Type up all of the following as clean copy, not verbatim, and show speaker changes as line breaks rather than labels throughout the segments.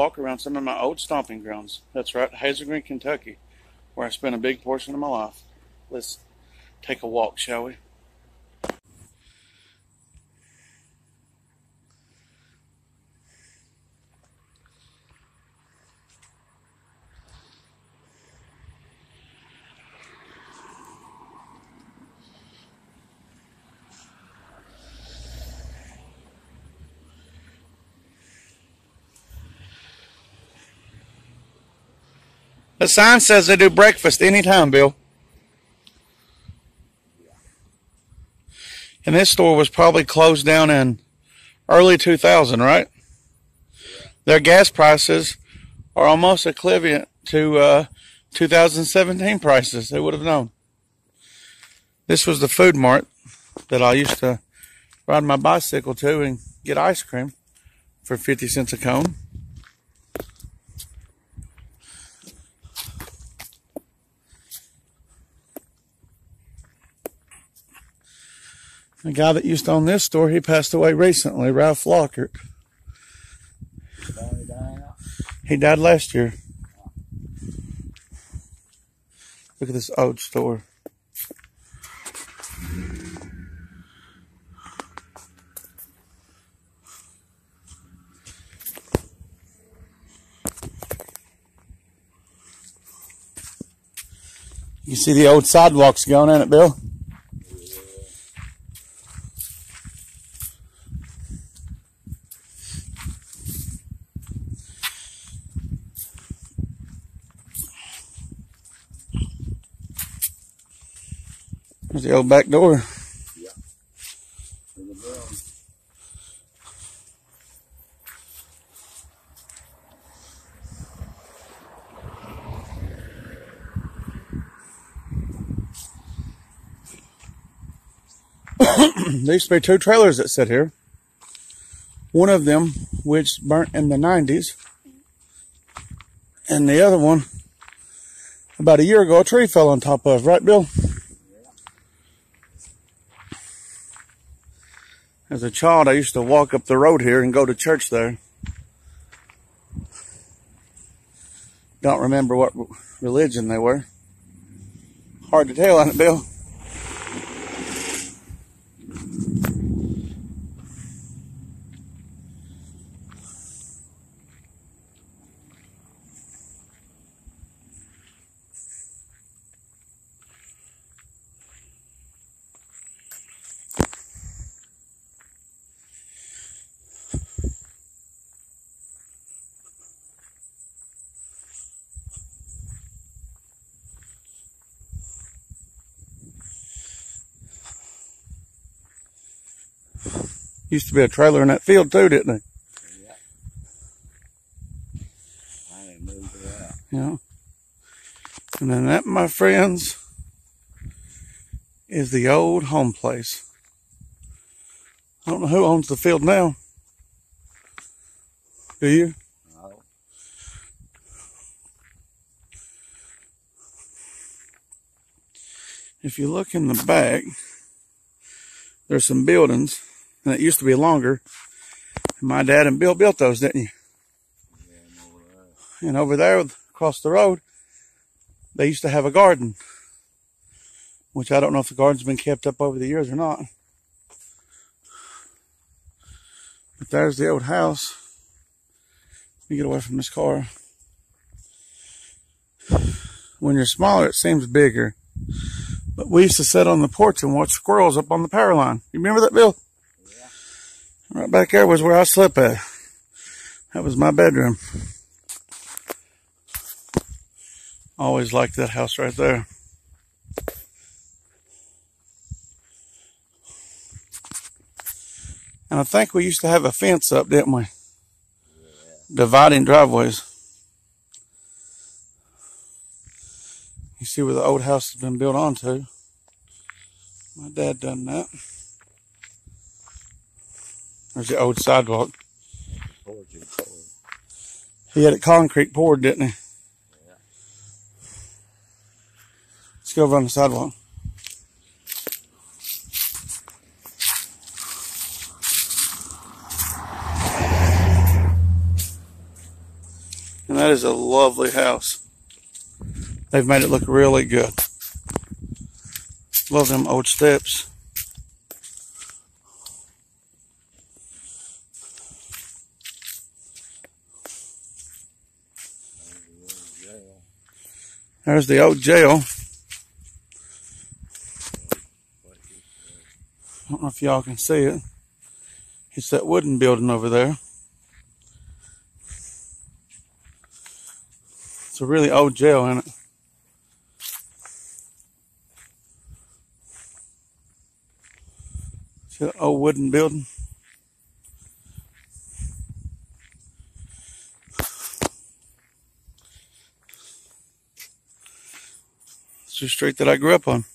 walk around some of my old stomping grounds. That's right, Hazel, Kentucky, where I spent a big portion of my life. Let's take a walk, shall we? The sign says they do breakfast anytime, Bill. And this store was probably closed down in early 2000, right? Their gas prices are almost equivalent to 2017 prices. They would have known. This was the food mart that I used to ride my bicycle to and get ice cream for 50 cents a cone. The guy that used to own this store, he passed away recently, Ralph Lockhart. He died last year. Look at this old store. You see the old sidewalks going in it, Bill? There's the old back door. Yeah. There used to be two trailers that sit here. One of them which burnt in the 90s. And the other one, about a year ago, a tree fell on top of. Right, Bill? As a child, I used to walk up the road here and go to church there. Don't remember what religion they were. Hard to tell, isn't it, Bill? Used to be a trailer in that field too, didn't it?
Yeah. I ain't moved it out.
Yeah. And then that, my friends, is the old home place. I don't know who owns the field now. Do you?
No.
If you look in the back, there's some buildings. And it used to be longer. And my dad and Bill built those, didn't you?
Yeah,
and over there, across the road, they used to have a garden. Which I don't know if the garden's been kept up over the years or not. But there's the old house. Let me get away from this car. When you're smaller, it seems bigger. But we used to sit on the porch and watch squirrels up on the power line. You remember that, Bill? Right back there was where I slept at. That was my bedroom. Always liked that house right there. And I think we used to have a fence up, didn't we? Yeah. Dividing driveways. You see where the old house has been built onto. My dad done that. There's the old sidewalk. He had it concrete poured, didn't he?
Yeah.
Let's go over on the sidewalk. That is a lovely house. They've made it look really good. Love them old steps. There's the old jail. I don't know if y'all can see it. It's that wooden building over there. It's a really old jail, isn't it? See that old wooden building? It's the street that I grew up on.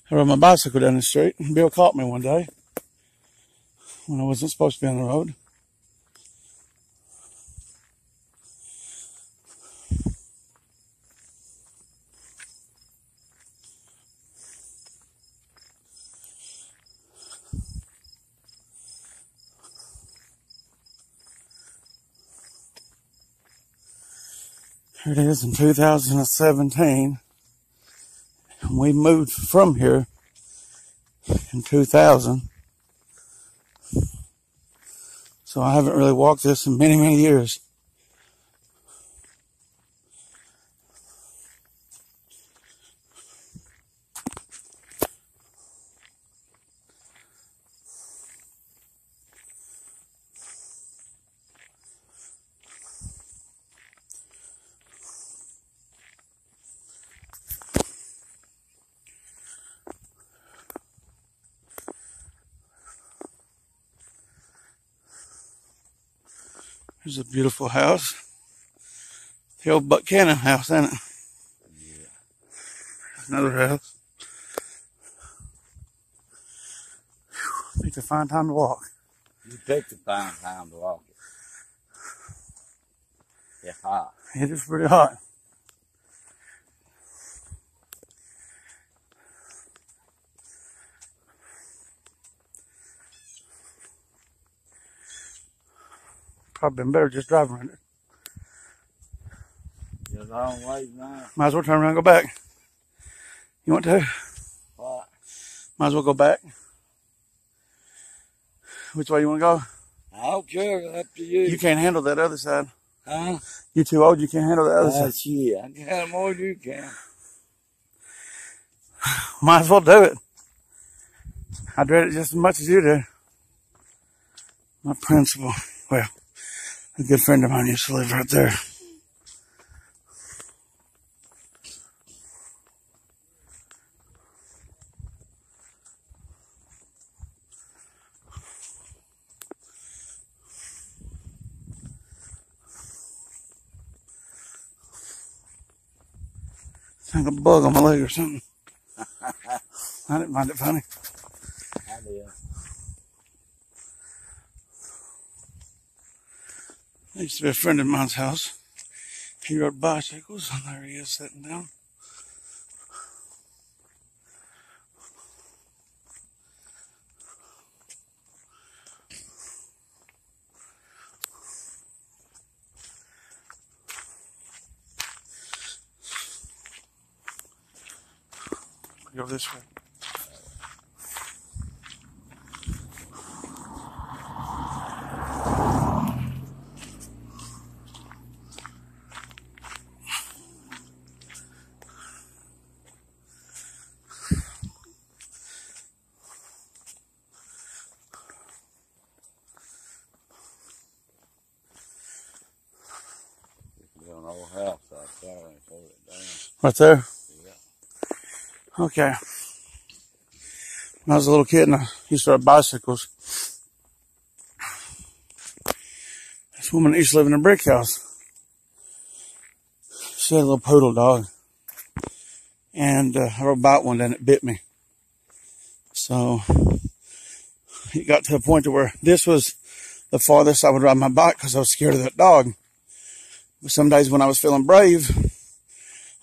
I rode my bicycle down the street, and Bill caught me one day when I wasn't supposed to be on the road. Here it is in 2017. And we moved from here in 2000. So I haven't really walked this in many, many years. There's a beautiful house. The old Buchanan house, ain't it?
Yeah.
There's another house. Whew, picked a fine time to walk.
You picked a fine time to walk it. It's hot.
It is pretty hot. Probably been better just driving around it.
You're a long ways now.
Might as well turn around and go back. You want to?
What?
Might as well go back. Which way you want to go?
I don't care. Up to you.
You can't handle that other side.
Huh?
You're too old. You can't handle the other side.
That's you. I can have more than you can.
Might as well do it. I dread it just as much as you do. My principal, well, a good friend of mine used to live right there. I think a bug on my leg or something. I didn't find it funny.
I did.
There used to be a friend of mine's house. He rode bicycles, and there he is sitting down. Go this way.
There's an old house out there and pull it down.
Right there?
Yeah.
Okay. When I was a little kid and I used to ride bicycles, this woman used to live in a brick house. She had a little poodle dog. And I rode by it one day and it bit me. So it got to a point to where this was the farthest I would ride my bike because I was scared of that dog. But some days when I was feeling brave,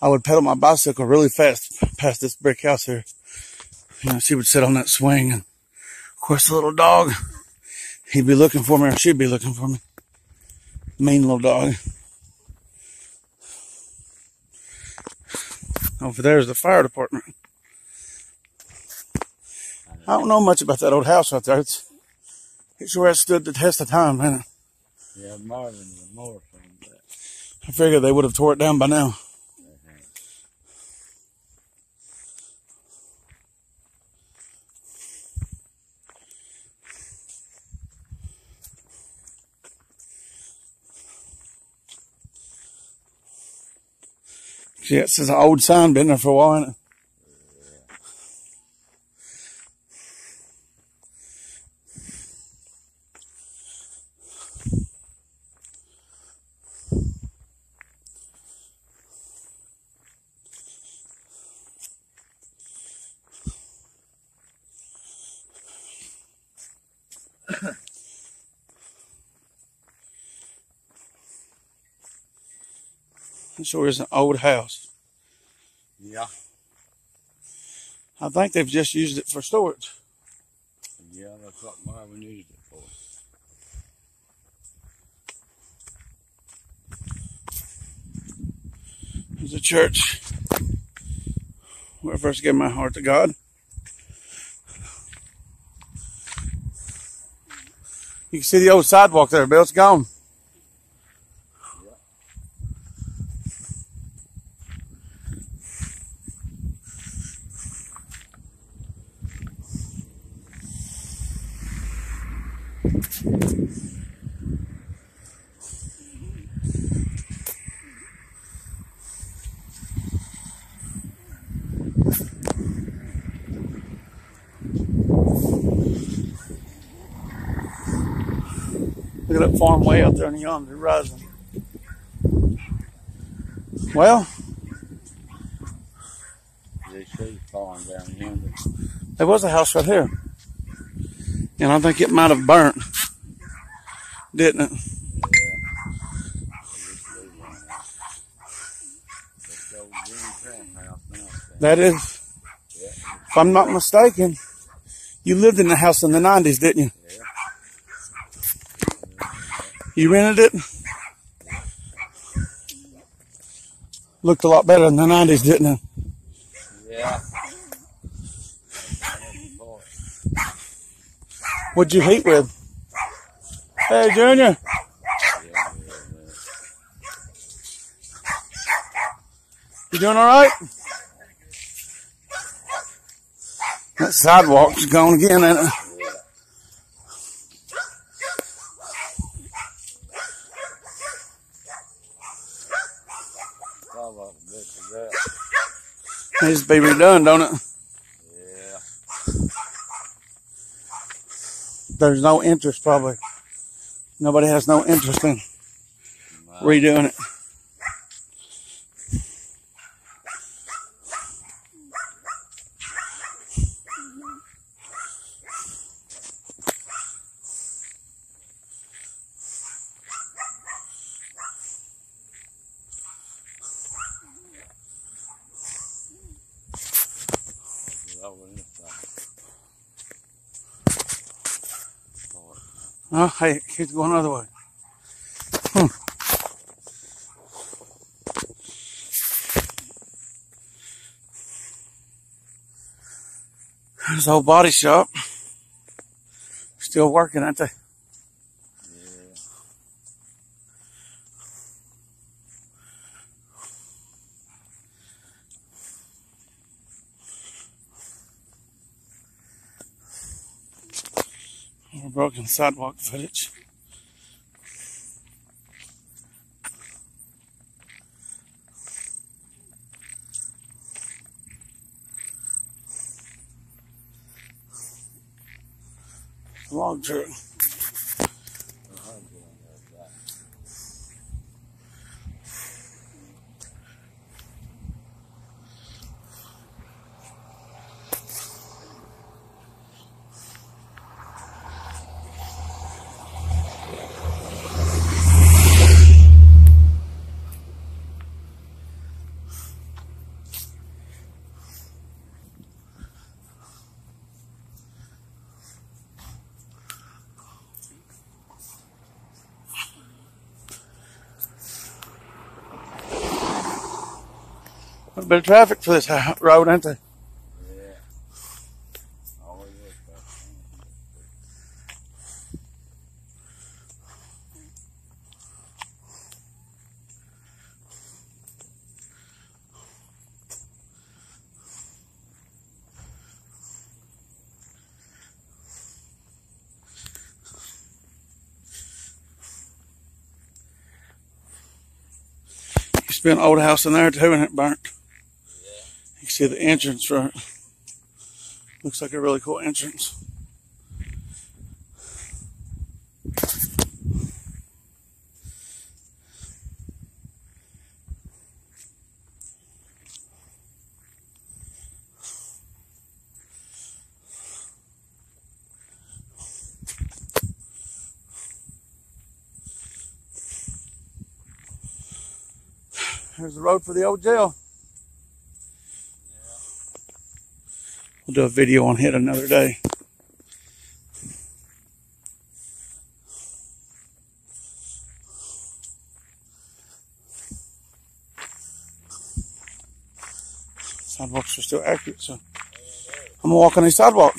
I would pedal my bicycle really fast past this brick house here. You know, she would sit on that swing, and of course the little dog, he'd be looking for me or she'd be looking for me. Mean little dog. Over there's the fire department. I don't know much about that old house right there. It's where it stood the test of time, man.
Yeah, Marvin's a more from that.
I figured they would have tore it down by now. Yeah, it's an old sign, been there for a while, ain't it? It sure is an old house.
Yeah.
I think they've just used it for storage.
Yeah, that's what Marvin used it for.
There's a church where I first gave my heart to God. You can see the old sidewalk there, Bill. It's gone. Look at that farm way out there on yonder horizon. Well,
They see falling down yonder.
there was a house right here. And I think it might have burnt. Didn't it? That is, if I'm not mistaken, you lived in the house in the 90s, didn't you?
Yeah.
You rented it? Looked a lot better in the 90s, didn't it?
Yeah.
What'd you heat with? Hey, Junior. You doing all right? That sidewalk's gone again, ain't it? Needs to be redone, don't it?
Yeah.
There's no interest, probably. Nobody has no interest in redoing it. Oh, hey, he's going the other way. There's the old body shop. Still working, aren't they? More broken sidewalk footage. Log truck. A bit of traffic for this road, ain't there?
Yeah. Always is that.
Used to be an old house in there too, and it burnt. You can see the entrance for it. Looks like a really cool entrance. There's the road for the old jail. We'll do a video on it another day. Sidewalks are still accurate, so I'm gonna walk on the sidewalk.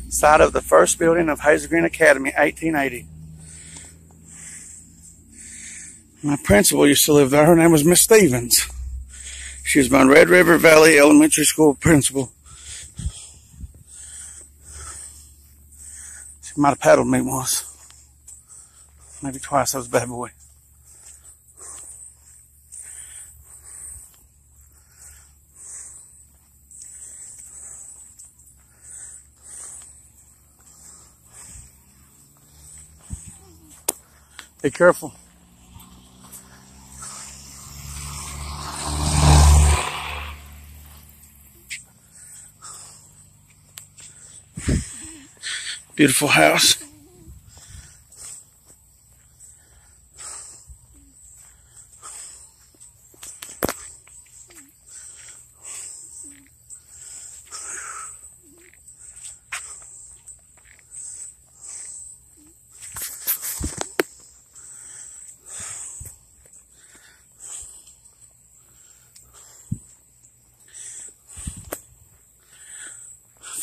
Site of the first building of Hazel Green Academy, 1880. My principal used to live there. Her name was Miss Stevens. She was my Red River Valley Elementary School principal. She might have paddled me once. Maybe twice. I was a bad boy. Be careful. Beautiful house.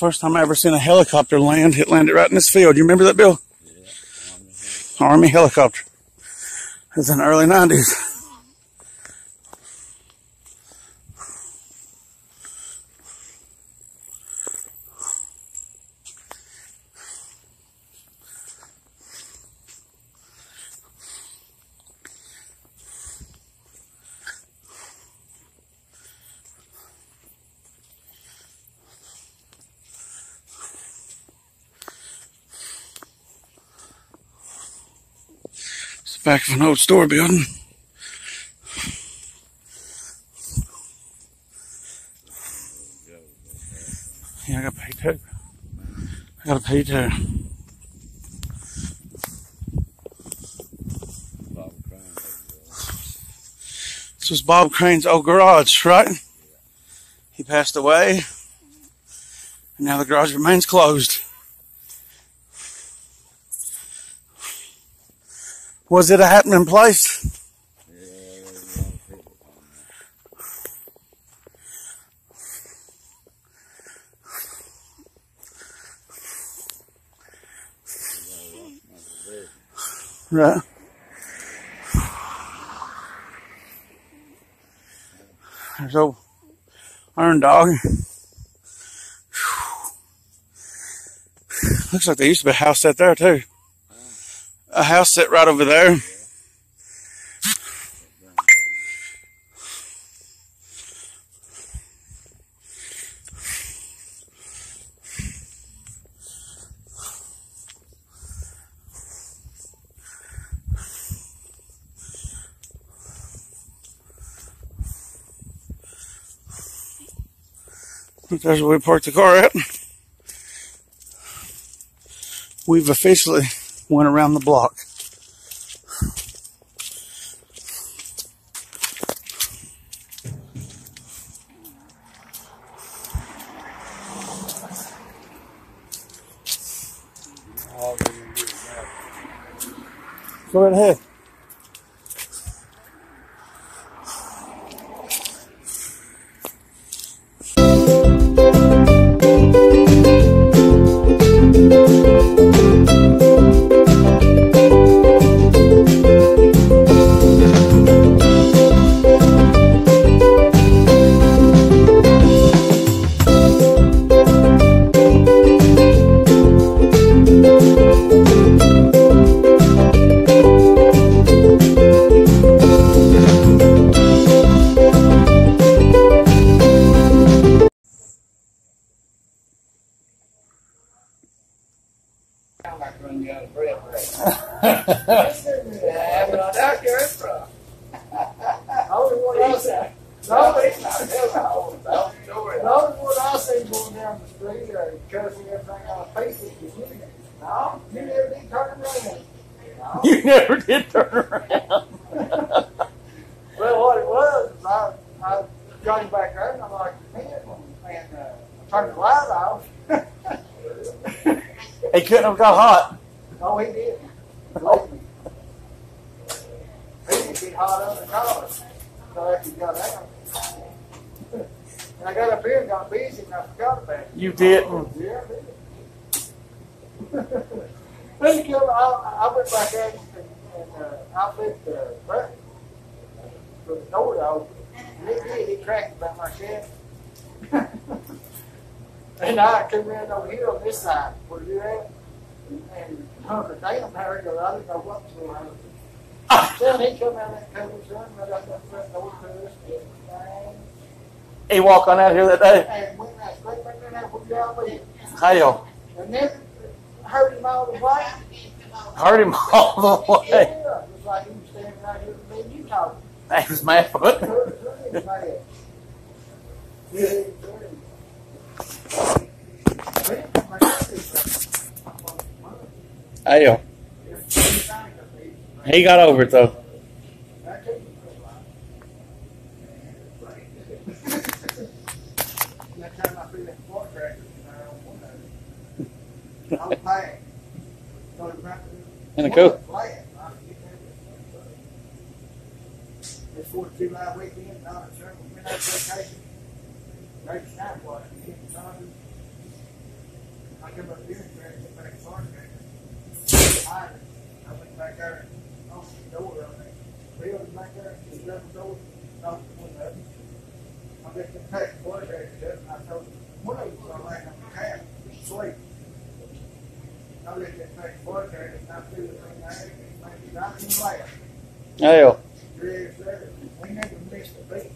First time I ever seen a helicopter land, it landed right in this field. You remember that, Bill?
Yeah.
Army helicopter. It was in the early 90s. It's the back of an old store building. Yeah, I gotta pay too. I gotta pay too. This was Bob Crane's old garage, right? He passed away, and now the garage remains closed. Was it a happening place?
Yeah, there's a lot of people on there.
Right. There's old iron dog. Looks like there used to be a house set there too. A house set right over there. There's where we parked the car at. We've officially went around the block. Go right ahead. You never did turn around.
Well, what it was is I got him back there and I'm like, man, and I turned the light off.
He couldn't have got hot.
Oh, he didn't. Believe me. He didn't get hot under the collar until after he got out. And I got up here and got busy and I forgot about it.
You didn't.
Yeah, I did. Then he came, I went back there and I flipped the button for the door to open. And it did. It cracked about my shed. And I come around over here on this side where you're at. And hung the damn there because I didn't know what was going on. Then he come out that cover son, right out that front door to us.
He walked on out here that day.
And went out straight back there where y'all live.
Hazel.
And then heard him all the way.
Heard him all the way.
Yeah, it was like he was standing right here with me and you talking.
That was mad foot. Hazel. He got over it though.
That time I threw that floor cracker I was paying.
In the coop.
It's 4th of July weekend, not a circle. We're on vacation. Maybe snap watching. Getting Sunday. I come up here and grab it back to farm. I went back there and opened the door on there. Building back there, just opened the door, opened the window. I bet the pack water crackers up and I told them, one of them was going to land on the cab, sleep. I let that pack water crackers and I threw the thing there and maybe not even laugh.
Hazel.
We never missed a beat.